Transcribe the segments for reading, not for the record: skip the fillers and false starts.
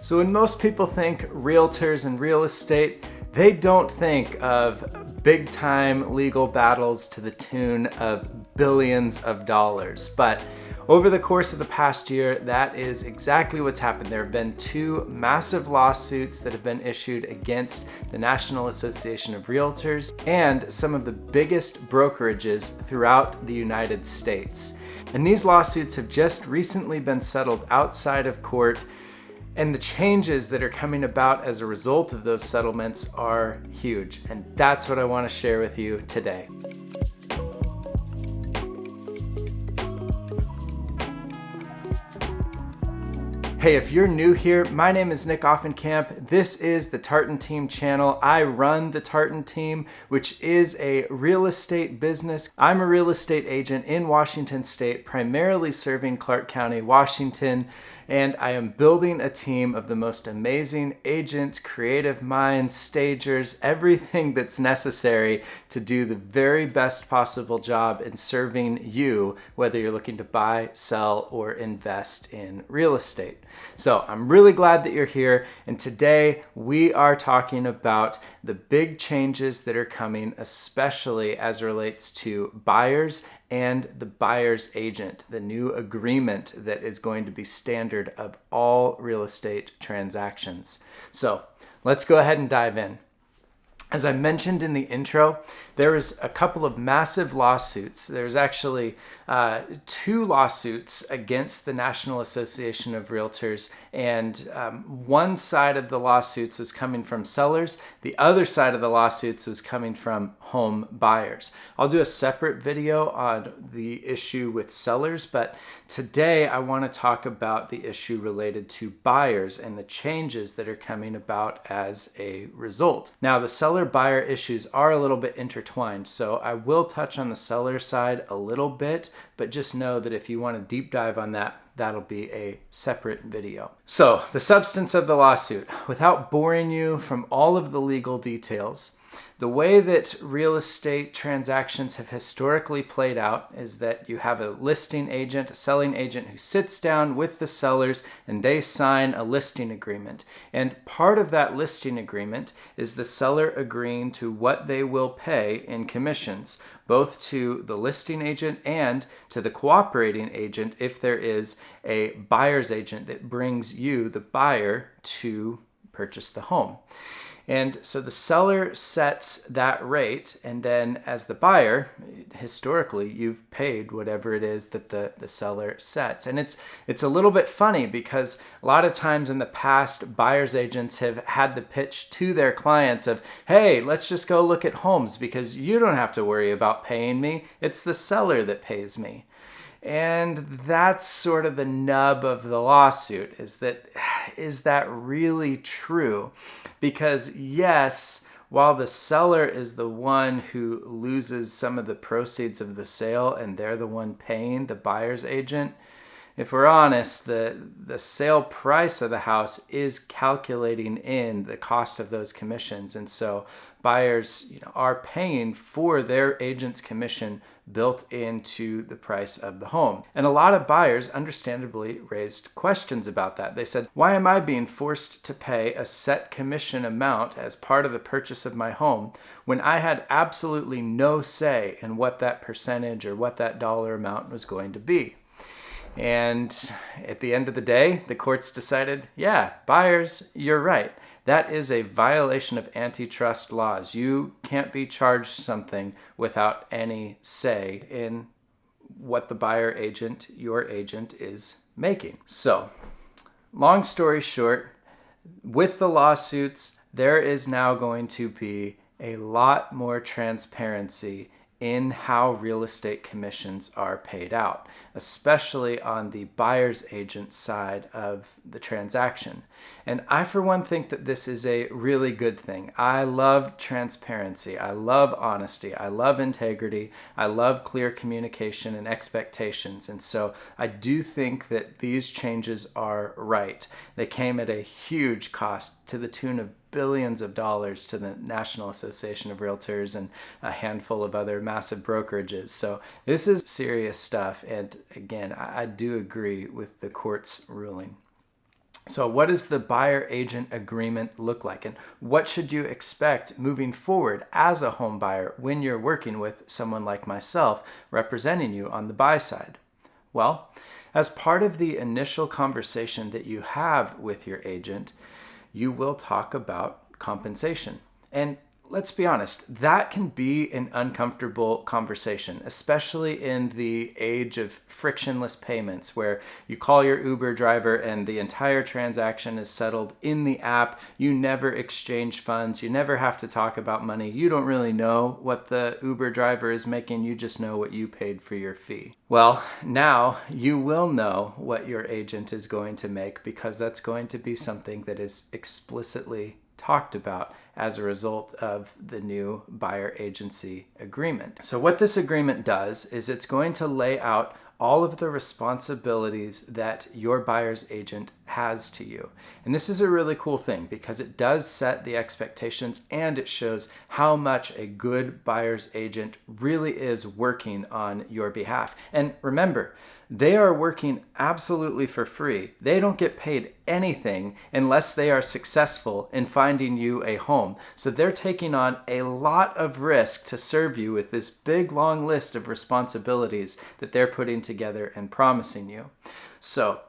So when most people think realtors and real estate, they don't think of big time legal battles to the tune of billions of dollars. But over the course of the past year, that is exactly what's happened. There have been two massive lawsuits that have been issued against the National Association of Realtors and some of the biggest brokerages throughout the United States. And these lawsuits have just recently been settled outside of court, and the changes that are coming about as a result of those settlements are huge. And that's what I want to share with you today. Hey, if you're new here, my name is Nick Aufenkamp. This is the Tartan Team channel. I run the Tartan Team, which is a real estate business. I'm a real estate agent in Washington State, primarily serving Clark County, Washington, and I am building a team of the most amazing agents, creative minds, stagers, everything that's necessary to do the very best possible job in serving you, whether you're looking to buy, sell, or invest in real estate. So I'm really glad that you're here, and today we are talking about the big changes that are coming, especially as it relates to buyers and the buyer's agent, the new agreement that is going to be standard of all real estate transactions. So let's go ahead and dive in. As I mentioned in the intro, there is a couple of massive lawsuits. There's actually two lawsuits against the National Association of Realtors, and one side of the lawsuits was coming from sellers. The other side of the lawsuits was coming from home buyers. I'll do a separate video on the issue with sellers, but today I want to talk about the issue related to buyers and the changes that are coming about as a result. Now, the seller-buyer issues are a little bit intertwined, so I will touch on the seller side a little bit, but just know that if you want to deep dive on that, that'll be a separate video. So, the substance of the lawsuit, without boring you from all of the legal details, the way that real estate transactions have historically played out is that you have a listing agent, a selling agent who sits down with the sellers and they sign a listing agreement. And part of that listing agreement is the seller agreeing to what they will pay in commissions, both to the listing agent and to the cooperating agent if there is a buyer's agent that brings you, the buyer, to purchase the home. And so the seller sets that rate, and then as the buyer, historically, you've paid whatever it is that the seller sets. And it's a little bit funny because a lot of times in the past, buyer's agents have had the pitch to their clients of, hey, let's just go look at homes because you don't have to worry about paying me. It's the seller that pays me. And that's sort of the nub of the lawsuit, is that really true? Because yes, while the seller is the one who loses some of the proceeds of the sale and they're the one paying the buyer's agent, if we're honest, the sale price of the house is calculating in the cost of those commissions. And so buyers, are paying for their agent's commission built into the price of the home. And a lot of buyers understandably raised questions about that. They said, why am I being forced to pay a set commission amount as part of the purchase of my home when I had absolutely no say in what that percentage or what that dollar amount was going to be? And at the end of the day, the courts decided, yeah, buyers, you're right. That is a violation of antitrust laws. You can't be charged something without any say in what the buyer agent, your agent, is making. So, long story short, with the lawsuits, there is now going to be a lot more transparency in how real estate commissions are paid out, especially on the buyer's agent side of the transaction. And I, for one, think that this is a really good thing. I love transparency. I love honesty. I love integrity. I love clear communication and expectations. And so I do think that these changes are right. They came at a huge cost to the tune of billions of dollars to the National Association of Realtors and a handful of other massive brokerages. So this is serious stuff. And again, I do agree with the court's ruling. So what does the buyer-agent agreement look like? And what should you expect moving forward as a home buyer when you're working with someone like myself representing you on the buy side? Well, as part of the initial conversation that you have with your agent, you will talk about compensation. And let's be honest, that can be an uncomfortable conversation, especially in the age of frictionless payments where you call your Uber driver and the entire transaction is settled in the app. You never exchange funds. You never have to talk about money. You don't really know what the Uber driver is making. You just know what you paid for your fee. Well, now you will know what your agent is going to make because that's going to be something that is explicitly talked about as a result of the new buyer agency agreement. So what this agreement does is it's going to lay out all of the responsibilities that your buyer's agent has to you. And this is a really cool thing because it does set the expectations and it shows how much a good buyer's agent really is working on your behalf. And remember, they are working absolutely for free. They don't get paid anything unless they are successful in finding you a home. So they're taking on a lot of risk to serve you with this big long list of responsibilities that they're putting together and promising you. So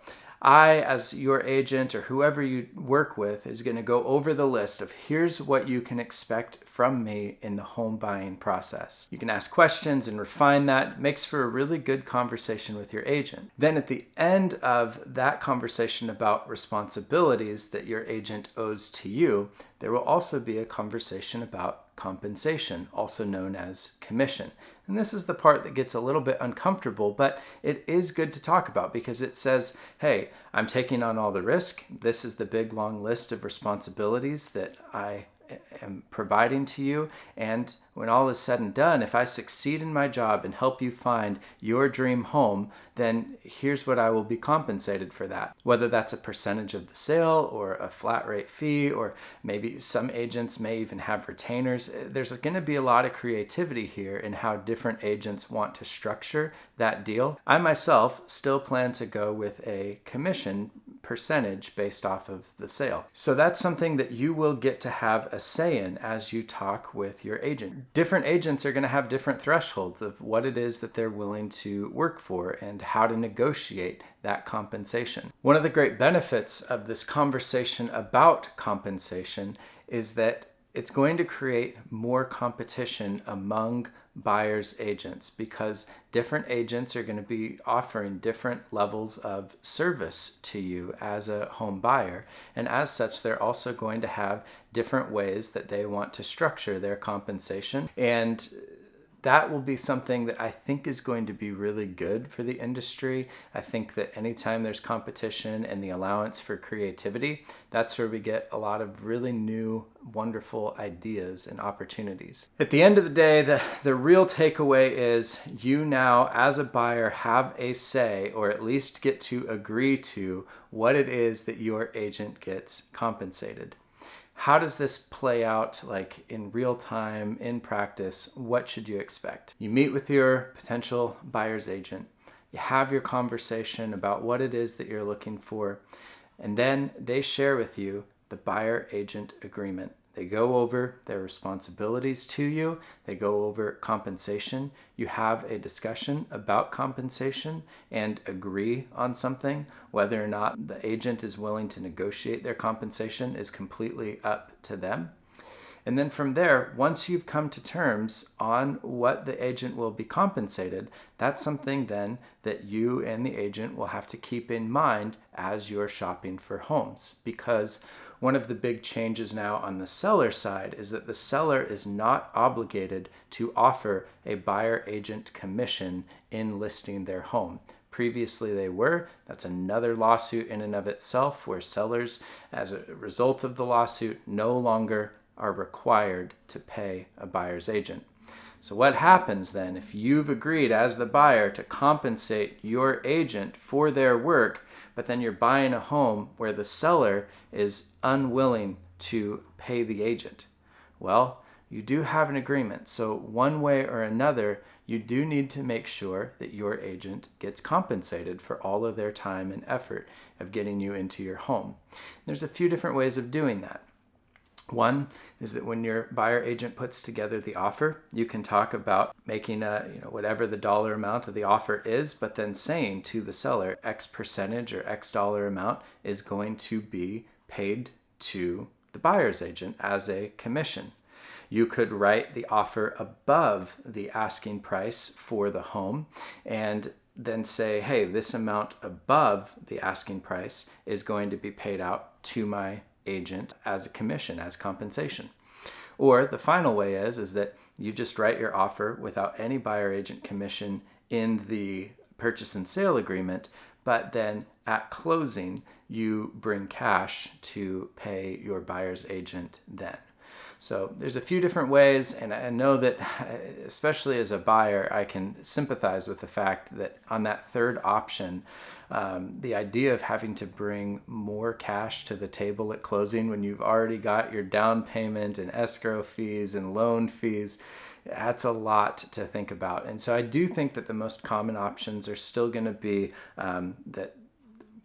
I, as your agent or whoever you work with, is going to go over the list of here's what you can expect from me in the home buying process. You can ask questions and refine that. It makes for a really good conversation with your agent. Then at the end of that conversation about responsibilities that your agent owes to you, there will also be a conversation about compensation, also known as commission. And this is the part that gets a little bit uncomfortable, but it is good to talk about because it says, hey, I'm taking on all the risk. This is the big long list of responsibilities that I am providing to you. And when all is said and done, if I succeed in my job and help you find your dream home, then here's what I will be compensated for that. Whether that's a percentage of the sale or a flat rate fee, or maybe some agents may even have retainers. There's going to be a lot of creativity here in how different agents want to structure that deal. I myself still plan to go with a commission percentage based off of the sale. So that's something that you will get to have a say in as you talk with your agent. Different agents are going to have different thresholds of what it is that they're willing to work for and how to negotiate that compensation. One of the great benefits of this conversation about compensation is that it's going to create more competition among buyers agents because different agents are going to be offering different levels of service to you as a home buyer. And as such, they're also going to have different ways that they want to structure their compensation. And that will be something that I think is going to be really good for the industry. I think that anytime there's competition and the allowance for creativity, that's where we get a lot of really new, wonderful ideas and opportunities. At the end of the day, the real takeaway is you now, as a buyer, have a say, or at least get to agree to what it is that your agent gets compensated. How does this play out like in real time, in practice? What should you expect? You meet with your potential buyer's agent. You have your conversation about what it is that you're looking for. And then they share with you the buyer agent agreement. They go over their responsibilities to you. They go over compensation. You have a discussion about compensation and agree on something. Whether or not the agent is willing to negotiate their compensation is completely up to them. And then from there, once you've come to terms on what the agent will be compensated, that's something then that you and the agent will have to keep in mind as you're shopping for homes. Because one of the big changes now on the seller side is that the seller is not obligated to offer a buyer agent commission in listing their home. Previously they were. That's another lawsuit in and of itself where sellers, as a result of the lawsuit, no longer are required to pay a buyer's agent. So what happens then if you've agreed as the buyer to compensate your agent for their work, but then you're buying a home where the seller is unwilling to pay the agent? Well, you do have an agreement. So one way or another, you do need to make sure that your agent gets compensated for all of their time and effort of getting you into your home. There's a few different ways of doing that. One is that when your buyer agent puts together the offer, you can talk about making whatever the dollar amount of the offer is, but then saying to the seller, X percentage or X dollar amount is going to be paid to the buyer's agent as a commission. You could write the offer above the asking price for the home and then say, hey, this amount above the asking price is going to be paid out to my agent as a commission, as compensation. Or the final way is that you just write your offer without any buyer agent commission in the purchase and sale agreement, but then at closing, you bring cash to pay your buyer's agent then. So there's a few different ways, and I know that especially as a buyer, I can sympathize with the fact that on that third option, the idea of having to bring more cash to the table at closing when you've already got your down payment and escrow fees and loan fees, that's a lot to think about. And so I do think that the most common options are still going to be that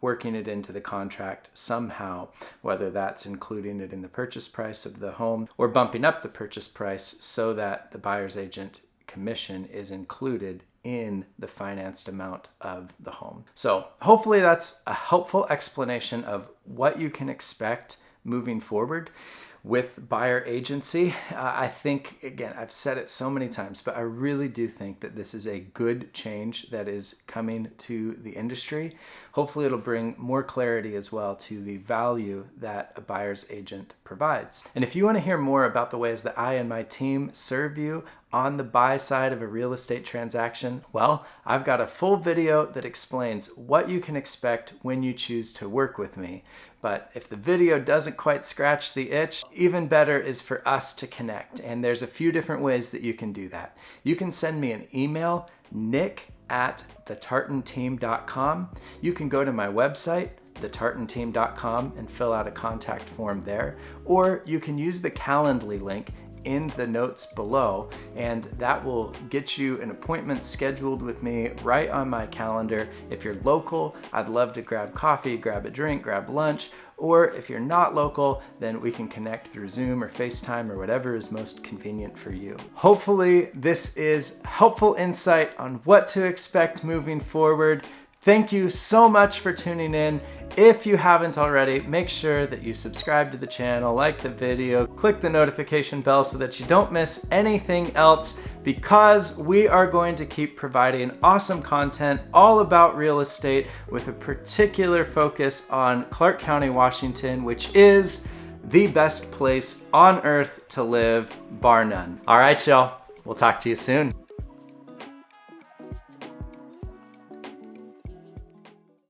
working it into the contract somehow, whether that's including it in the purchase price of the home or bumping up the purchase price so that the buyer's agent commission is included in the financed amount of the home. So hopefully that's a helpful explanation of what you can expect moving forward with buyer agency. I think, again, I've said it so many times, but I really do think that this is a good change that is coming to the industry. Hopefully it'll bring more clarity as well to the value that a buyer's agent provides. And if you want to hear more about the ways that I and my team serve you on the buy side of a real estate transaction, well, I've got a full video that explains what you can expect when you choose to work with me. But if the video doesn't quite scratch the itch, even better is for us to connect. And there's a few different ways that you can do that. You can send me an email, nick@thetartanteam.com. You can go to my website, thetartanteam.com, and fill out a contact form there. Or you can use the Calendly link in the notes below, and that will get you an appointment scheduled with me right on my calendar. If you're local, I'd love to grab coffee, grab a drink, grab lunch, or if you're not local, then we can connect through Zoom or FaceTime or whatever is most convenient for you. Hopefully this is helpful insight on what to expect moving forward. Thank you so much for tuning in. If you haven't already, make sure that you subscribe to the channel, like the video, click the notification bell so that you don't miss anything else, because we are going to keep providing awesome content all about real estate with a particular focus on Clark County, Washington, which is the best place on earth to live, bar none. All right, y'all, we'll talk to you soon.